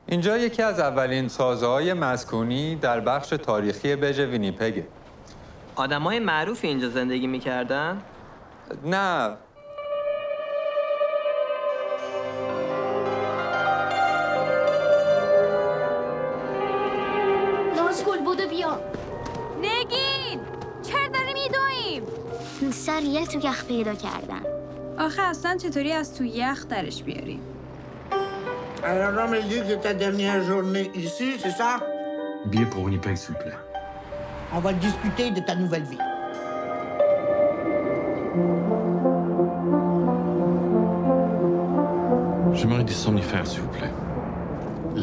اینجا یکی از اولین سازه‌های مسکونی در بخش تاریخی برج وینیپگه. آدمای معروفی اینجا زندگی میکردن؟ نه. نازگل بودو بیا. نگین! چرا داریم میدویم؟ سر یه تو یخ پیدا کردن. آخه اصلا چطوری از تو یخ درش بیاریم؟ Alors, on me dit que ta dernière journée ici, c'est ça? Billet pour Winnipeg, s'il vous plaît. On va discuter de ta nouvelle vie. J'aimerais des somnifères, s'il vous plaît.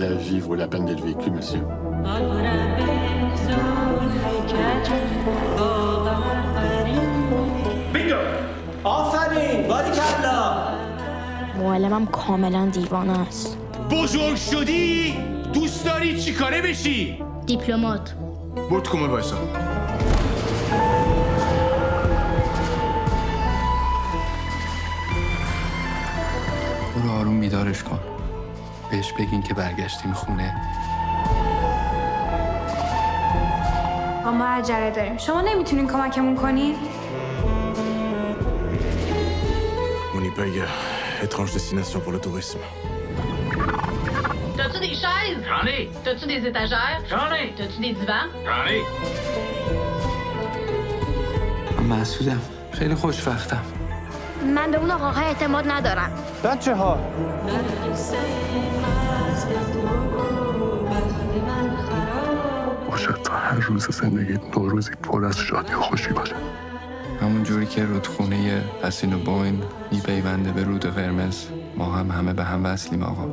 La vie vaut la peine d'être vécue, monsieur. Bingo! آفرین! باریکلا! معلمم کاملا دیوانه است. بزرگ شدی؟ دوست داری چی کاره بشی؟ دیپلمات. برو تو کمد وایسا. برو آروم بیدارش کن. بهش بگین که برگشتیم خونه. ما عجله داریم. شما نمیتونین کمکمون کنین؟ Winnipeg, étrange destination pour le tourisme. T'as-tu des chaises? J'en ai. T'as-tu des étagères? J'en ai. T'as-tu des divans? J'en ai. من مسعودم. خیلی خوشبختم. من به اون آقاها اعتماد ندارم. بچه ها باشد تا هر روز زندگی نوروزی پر از شادی و خوشی باشه. همون جوری که رودخونه اسین و بوین میپیونده به رود قرمز، ما هم همه به هم وصلیم آقا.